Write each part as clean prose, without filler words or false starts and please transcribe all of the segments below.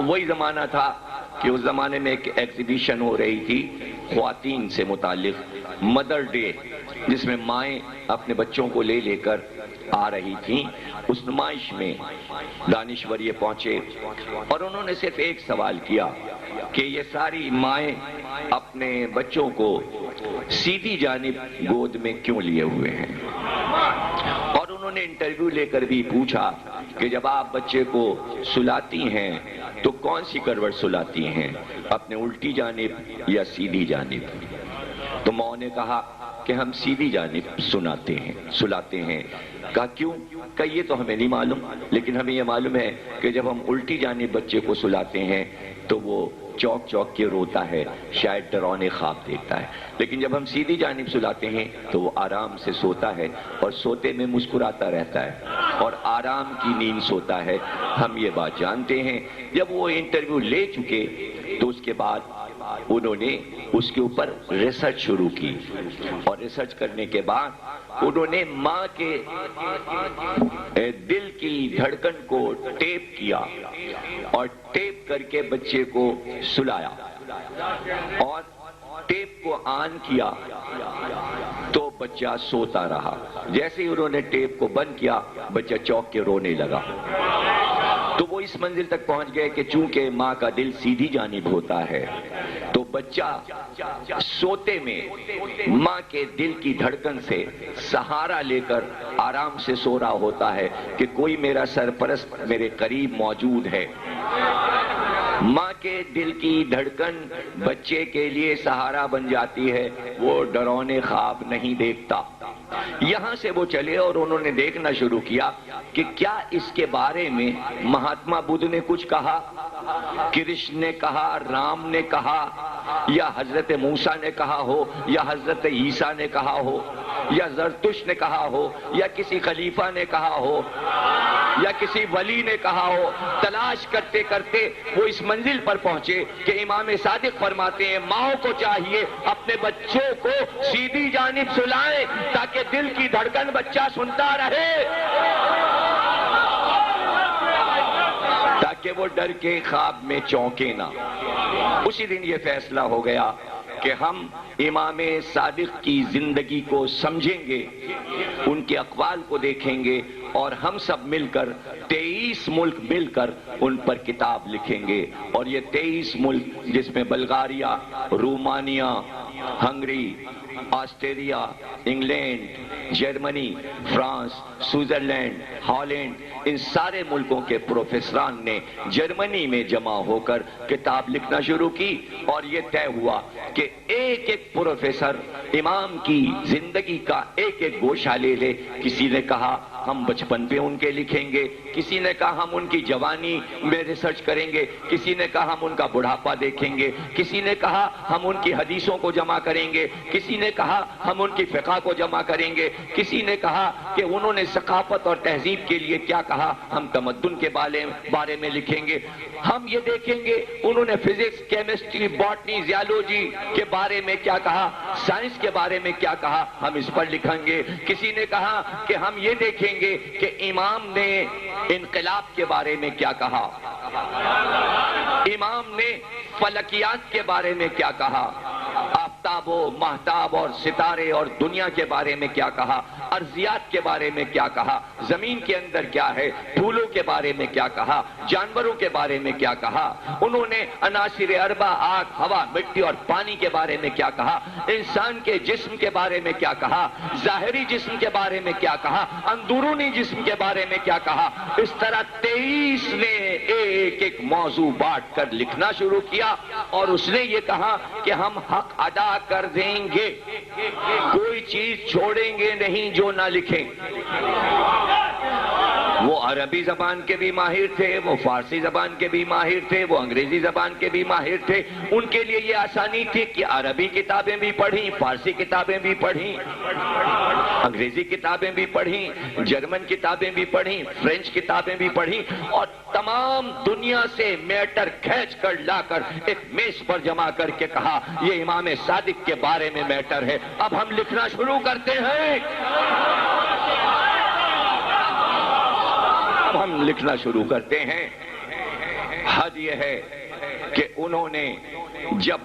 وہی زمانہ تھا کہ اس زمانے میں ایک ایگزیبیشن ہو رہی تھی خواتین سے متعلق، مدر ڈے، جس میں مائیں اپنے بچوں کو لے لے کر آ رہی تھیں۔ اس نمائش میں دانشور یہ پہنچے اور انہوں نے صرف ایک سوال کیا کہ یہ ساری مائیں اپنے بچوں کو سیدھی جانب گود میں کیوں لیے ہوئے ہیں؟ اور انہوں نے انٹرویو لے کر بھی پوچھا کہ جب آپ بچے کو سلاتی ہیں تو کون سی کروٹ سلاتی ہیں، اپنے الٹی جانب یا سیدھی جانب؟ تو ماں نے کہا کہ ہم سیدھی جانب سلاتے ہیں۔ کہا کیوں؟ کہ یہ تو ہمیں نہیں معلوم، لیکن ہمیں یہ معلوم ہے کہ جب ہم الٹی جانب بچے کو سلاتے ہیں تو وہ چوک چوک کے روتا ہے، شاید ڈراؤنے خواب دیکھتا ہے، لیکن جب ہم سیدھی جانب سلاتے ہیں تو وہ آرام سے سوتا ہے اور سوتے میں مسکراتا رہتا ہے اور آرام کی نیند سوتا ہے۔ ہم یہ بات جانتے ہیں۔ جب وہ انٹرویو لے چکے تو اس کے بعد انہوں نے اس کے اوپر ریسرچ شروع کی، اور ریسرچ کرنے کے بعد انہوں نے ماں کے دل کی دھڑکن کو ٹیپ کیا اور ٹیپ کر کے بچے کو سلایا اور ٹیپ کو آن کیا تو بچہ سوتا رہا۔ جیسے ہی انہوں نے ٹیپ کو بند کیا بچہ چوک کے رونے لگا۔ تو وہ اس منزل تک پہنچ گئے کہ چونکہ ماں کا دل سیدھی جانب ہوتا ہے تو بچہ سوتے میں ماں کے دل کی دھڑکن سے سہارا لے کر آرام سے سو رہا ہوتا ہے کہ کوئی میرا سرپرست میرے قریب موجود ہے۔ ماں کے دل کی دھڑکن بچے کے لیے سہارا بن جاتی ہے، وہ ڈراؤنے خواب نہیں دیکھتا۔ یہاں سے وہ چلے اور انہوں نے دیکھنا شروع کیا کہ کیا اس کے بارے میں مہاتما بدھ نے کچھ کہا، کرشن نے کہا، رام نے کہا، یا حضرت موسیٰ نے کہا ہو، یا حضرت عیسیٰ نے کہا ہو، یا زرتشت نے کہا ہو، یا کسی خلیفہ نے کہا ہو، یا کسی ولی نے کہا ہو۔ تلاش کرتے کرتے وہ اس منزل پر پہنچے کہ امام صادق فرماتے ہیں ماؤں کو چاہیے اپنے بچوں کو سیدھی جانب سلائیں تاکہ دل کی دھڑکن بچہ سنتا رہے، تاکہ وہ ڈر کے خواب میں چونکے نہ۔ اسی دن یہ فیصلہ ہو گیا کہ ہم امام صادق کی زندگی کو سمجھیں گے، ان کے اقوال کو دیکھیں گے، اور ہم سب مل کر 23 ملک مل کر ان پر کتاب لکھیں گے۔ اور یہ 23 ملک جس میں Bulgaria, Romania, Hungary, Australia, England, Germany, France, Switzerland, Holland, ان سارے ملکوں کے پروفیسران نے جرمنی میں جمع ہو کر کتاب لکھنا شروع کی، اور یہ طے ہوا کہ ایک ایک پروفیسر امام کی زندگی کا ایک ایک گوشہ لے لے۔ کسی نے کہا ہم بچپن پہ ان کے لکھیں گے، کسی نے کہا ہم ان کی جوانی میں ریسرچ کریں گے، کسی نے کہا ہم ان کا بڑھاپا دیکھیں گے، کسی نے کہا ہم ان کی حدیثوں کو جمع کریں گے، کسی نے کہا ہم ان کی فقہ کو جمع کریں گے، کسی نے کہا کہ انہوں نے ثقافت اور تہذیب کے لیے کیا کہا، ہم تمدن کے بارے میں لکھیں گے۔ ہم یہ دیکھیں گے انہوں نے فزکس، کیمسٹری، باٹنی، زیالوجی کے بارے میں کیا کہا، سائنس کے بارے میں کیا کہا، ہم اس پر لکھیں گے۔ کسی نے کہا کہ ہم یہ دیکھیں گے کہ امام نے انقلاب کے بارے میں کیا کہا، امام نے فلکیات کے بارے میں کیا کہا، آفتاب و مہتاب اور ستارے اور دنیا کے بارے میں کیا کہا، ارضیات کے بارے میں کیا کہا، زمین کے اندر کیا ہے، پھولوں کے بارے میں کیا کہا، جانوروں کے بارے میں کیا کہا، انہوں نے عناصر اربع، آگ، ہوا، مٹی اور پانی کے بارے میں کیا کہا، انسان کے جسم کے بارے میں کیا کہا، ظاہری جسم کے بارے میں کیا کہا، اندرونی جسم کے بارے میں کیا کہا۔ اس طرح 23 نے ایک ایک موضوع بانٹ کر لکھنا شروع کیا، اور اس نے یہ کہا کہ ہم حق ادا کر دیں گے، کوئی چیز چھوڑیں گے نہیں جو نہ لکھیں۔ وہ عربی زبان کے بھی ماہر تھے، وہ فارسی زبان کے بھی ماہر تھے، وہ انگریزی زبان کے بھی ماہر تھے۔ ان کے لیے یہ آسانی تھی کہ عربی کتابیں بھی پڑھیں، فارسی کتابیں بھی پڑھیں، انگریزی کتابیں بھی پڑھیں، جرمن کتابیں بھی پڑھیں، فرینچ کتابیں بھی پڑھیں، اور تمام دنیا سے میٹر کھینچ کر لا کر ایک میز پر جمع کر کے کہا یہ امام صادق کے بارے میں میٹر ہے، اب ہم لکھنا شروع کرتے ہیں۔ اب ہم لکھنا شروع کرتے ہیں۔ حد یہ ہے کہ انہوں نے جب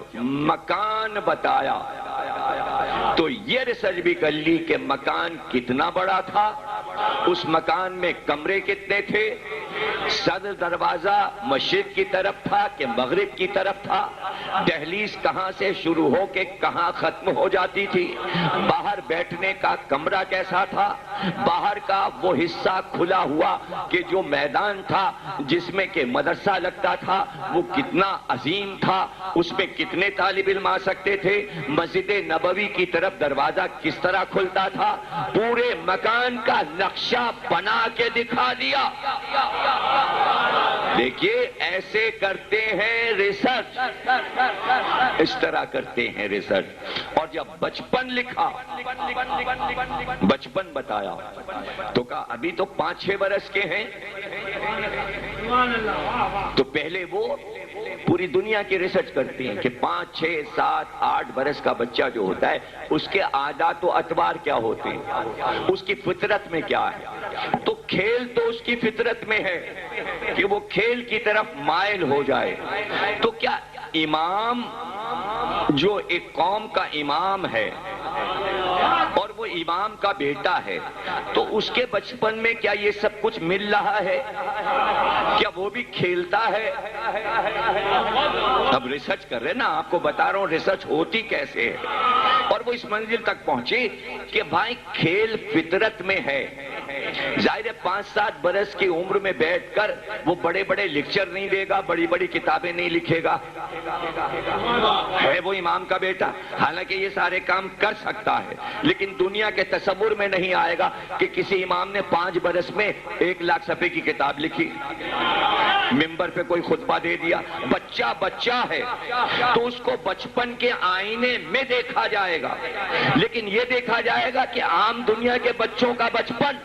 مکان بتایا تو یہ ریسرچ بھی کر لی کہ مکان کتنا بڑا تھا، اس مکان میں کمرے کتنے تھے، صدر دروازہ مشرق کی طرف تھا کہ مغرب کی طرف تھا، دہلیز کہاں سے شروع ہو کے کہاں ختم ہو جاتی تھی، باہر بیٹھنے کا کمرہ کیسا تھا، باہر کا وہ حصہ کھلا ہوا کہ جو میدان تھا جس میں کہ مدرسہ لگتا تھا وہ کتنا عظیم تھا، اس میں کتنے طالب علم آ سکتے تھے، مسجد نبوی کی طرف دروازہ کس طرح کھلتا تھا، پورے مکان کا نقشہ بنا کے دکھا دیا۔ دیکھیے ایسے کرتے ہیں ریسرچ، اس طرح کرتے ہیں ریسرچ۔ اور جب بچپن لکھا، بچپن بتایا تو کہا ابھی تو 5-6 برس کے ہیں، تو پہلے وہ پوری دنیا کی ریسرچ کرتی ہیں کہ 5, 6, 7, 8 برس کا بچہ جو ہوتا ہے اس کے عادات و اطوار کیا ہوتے ہیں، اس کی فطرت میں کیا ہے۔ تو کھیل تو اس کی فطرت میں ہے کہ وہ کھیل کی طرف مائل ہو جائے، تو کیا امام جو ایک قوم کا امام ہے اور وہ امام کا بیٹا ہے تو اس کے بچپن میں کیا یہ سب کچھ مل رہا ہے؟ کیا وہ بھی کھیلتا ہے؟ اب ریسرچ کر رہے نا، آپ کو بتا رہا ہوں ریسرچ ہوتی کیسے ہے۔ اور وہ اس منزل تک پہنچے کہ بھائی کھیل فطرت میں ہے۔ ظاہر 5-7 برس کی عمر میں بیٹھ کر وہ بڑے بڑے لیکچر نہیں دے گا، بڑی بڑی کتابیں نہیں لکھے گا، ہے وہ امام کا بیٹا، حالانکہ یہ سارے کام کر سکتا ہے، لیکن دنیا کے تصور میں نہیں آئے گا کہ کسی امام نے 5 برس میں 1 لاکھ صفحے کی کتاب لکھی، ممبر پہ کوئی خطبہ دے دیا۔ بچہ بچہ ہے تو اس کو بچپن کے آئینے میں دیکھا جائے گا، لیکن یہ دیکھا جائے گا کہ عام دنیا کے بچوں کا بچپن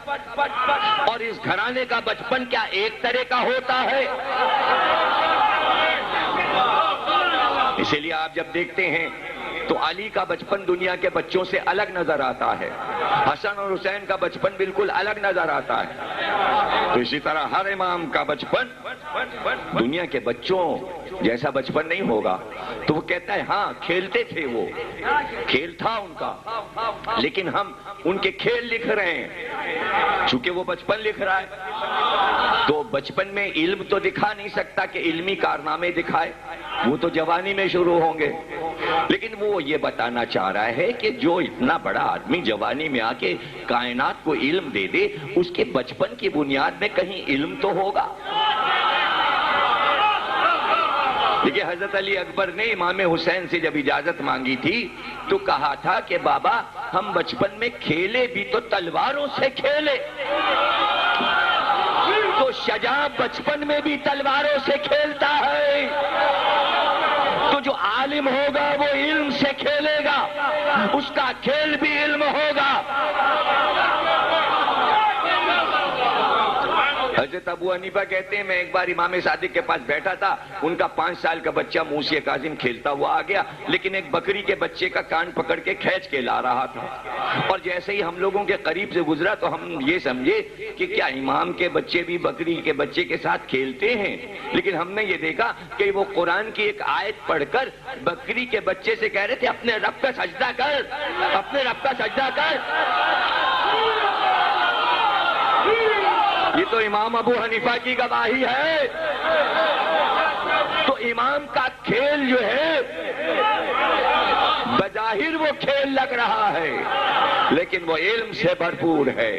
اور اس گھرانے کا بچپن کیا ایک طرح کا ہوتا ہے؟ اسی لیے آپ جب دیکھتے ہیں تو علی کا بچپن دنیا کے بچوں سے الگ نظر آتا ہے، حسن اور حسین کا بچپن بالکل الگ نظر آتا ہے۔ تو اسی طرح ہر امام کا بچپن دنیا کے بچوں جیسا بچپن نہیں ہوگا۔ تو وہ کہتا ہے ہاں کھیلتے تھے، وہ کھیل تھا ان کا، لیکن ہم ان کے کھیل لکھ رہے ہیں چونکہ وہ بچپن لکھ رہا ہے۔ تو بچپن میں علم تو دکھا نہیں سکتا کہ علمی کارنامے دکھائے، وہ تو جوانی میں شروع ہوں گے، لیکن وہ یہ بتانا چاہ رہا ہے کہ جو اتنا بڑا آدمی جوانی میں آ کے کائنات کو علم دے دے، اس کے بچپن کی بنیاد میں کہیں علم تو ہوگا۔ دیکھیے حضرت علی اکبر نے امام حسین سے جب اجازت مانگی تھی تو کہا تھا کہ بابا ہم بچپن میں کھیلے بھی تو تلواروں سے کھیلے، تو شجاع بچپن میں بھی تلواروں سے کھیلتا ہے، تو جو عالم ہوگا وہ علم سے کھیلے گا، اس کا کھیل بھی علم ہوگا۔ حضرت ابو حنیفہ کہتے ہیں میں ایک بار امام صادق کے پاس بیٹھا تھا، ان کا 5 سال کا بچہ موسی کاظم کھیلتا ہوا آ گیا، لیکن ایک بکری کے بچے کا کان پکڑ کے کھینچ کے لا رہا تھا، اور جیسے ہی ہم لوگوں کے قریب سے گزرا تو ہم یہ سمجھے کہ کیا امام کے بچے بھی بکری کے بچے کے ساتھ کھیلتے ہیں، لیکن ہم نے یہ دیکھا کہ وہ قرآن کی ایک آیت پڑھ کر بکری کے بچے سے کہہ رہے تھے اپنے رب کا سجدہ کر، اپنے رب کا سجدہ کر۔ یہ تو امام ابو حنیفہ کی گواہی ہے۔ تو امام کا کھیل جو ہے بظاہر وہ کھیل لگ رہا ہے لیکن وہ علم سے بھرپور ہے۔